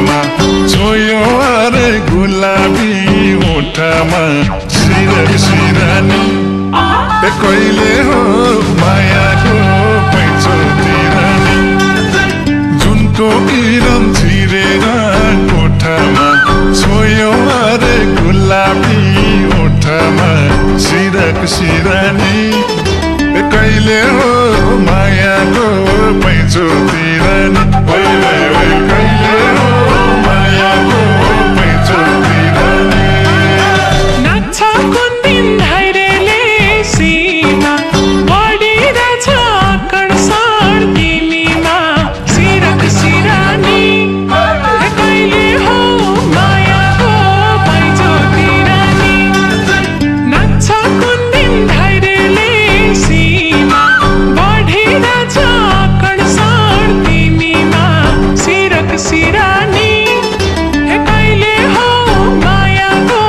ओठमा छोयो अरे गुलाबी ओठमा सिरक सिरानी कहिले हो मायाको पैँचो तिरानी जुनको किरण छिरेर कोठामा छोयो अरे गुलाबी ओठमा सिरक सिरानी कहिले हो मायाको पैँचो तिरानी कहिले हो मायाको पैँचो तिरानी नाच्छ कुन दिन धैर्यले सीमा बढिरहेछ आकर्षण तिमीमा सिरक सिरानी कहिले हो मायाको पैँचो तिरानी नाच्छ कुन दिन धैर्यले सीमा बढिरहेछ आकर्षण तिमीमा सिरक सिरानी कहिले हो मायाको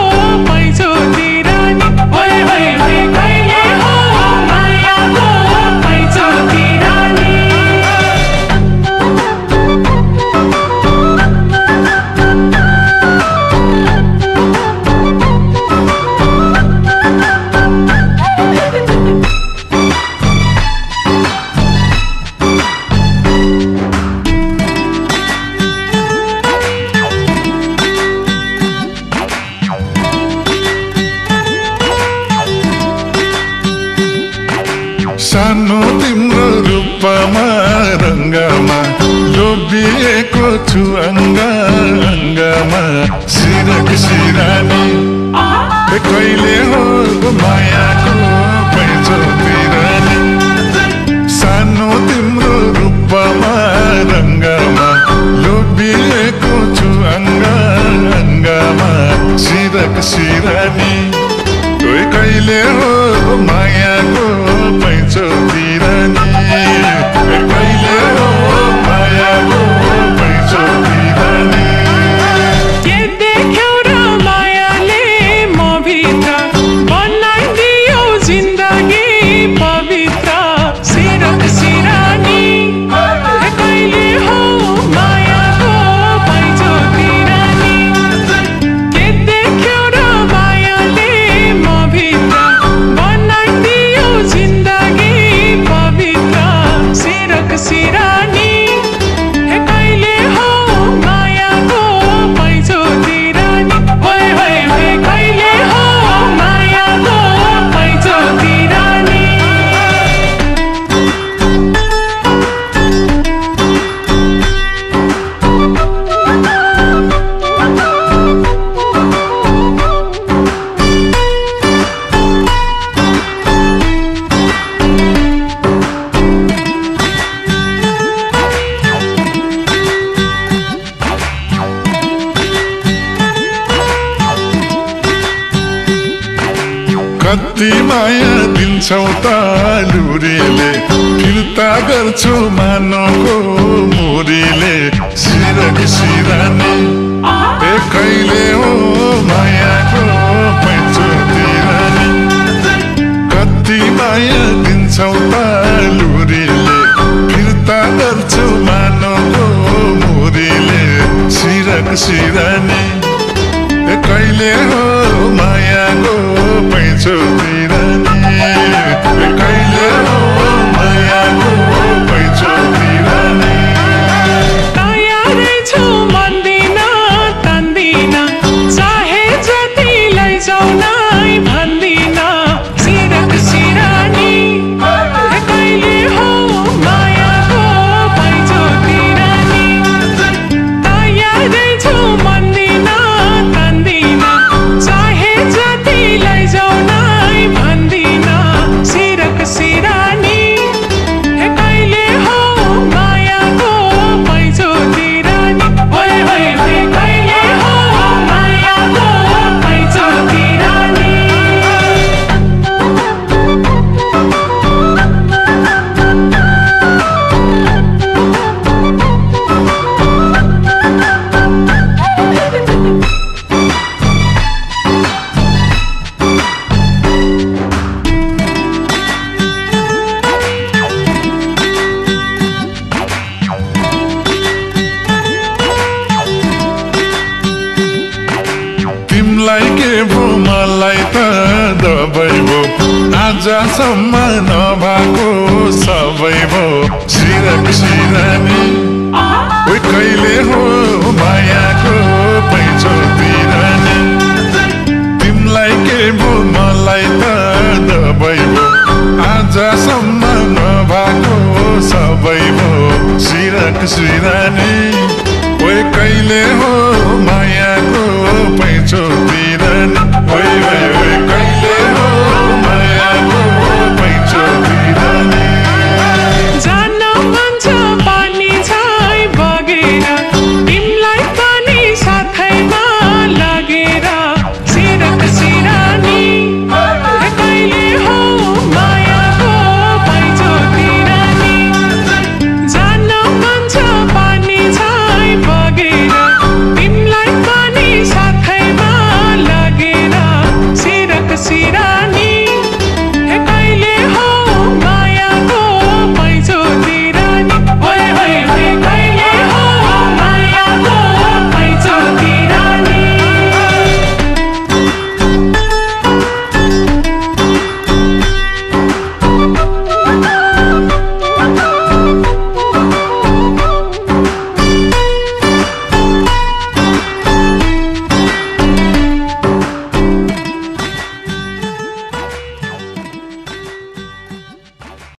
पैँचो तिरानी कहिले हो मायाको पैँचो तिरानी सानो तिम्रो रूपमा रङ्गमा लोभिएको छु अङ्गमा सिरक सिरानी कहिले हो मायाको पैँचो तिरानी सानो तिम्रो रूपमा रङ्गमा लोभिएको छु अङ्गमा सिरक सिरानी कहिले हो मायाको पैँचो तिरानी कहिले हो मायाको पैँचो तिरानी के देख्यौ र मायाले म भित्र बनाइदियो जिन्दगी पवित्र सिरक सिरानी कहिले हो मायाको पैँचो तिरानी के देख्यौ र मायाले म भित्र बनाइदियो जिन्दगी पवित्र सिरक सिरानी कहिले हो मायाको पैँचो तिरानी कहिले हो मायाको पैँचो तिरानी कति माया दिन्छौ त लुरीले फिर्ता गर्छौ मानको मुरीले सिरक सिरानी कहिले हो मायाको पैँचो तिरानी कति माया दिन्छौ त लुरीले फिर्ता गर्छौ मानको मुरीले सिरक सिरानी कहिले हो मायाको पैँचो तिरानी कहिले हो मायाको पैँचो तिरानी तयारै छु मन्दिन तन्दिन चाहे जति लैजाऊ नै भन्दिन सिरक सिरानी कहिले हो मायाको पैँचो तिरानी तयारै छु मन्दिन तन्दिन चाहे जति लैजाऊ नै मलाई त दबै भो आजसम्म नभएको सबै भो सिरक सिरानी ओइ कहिले हो मायाको पैँचो तिरानी तिमलाई के भो मलाई त दबै भो आजसम्म नभएको सबै भो सिरक सिरानी ओइ कहिले हो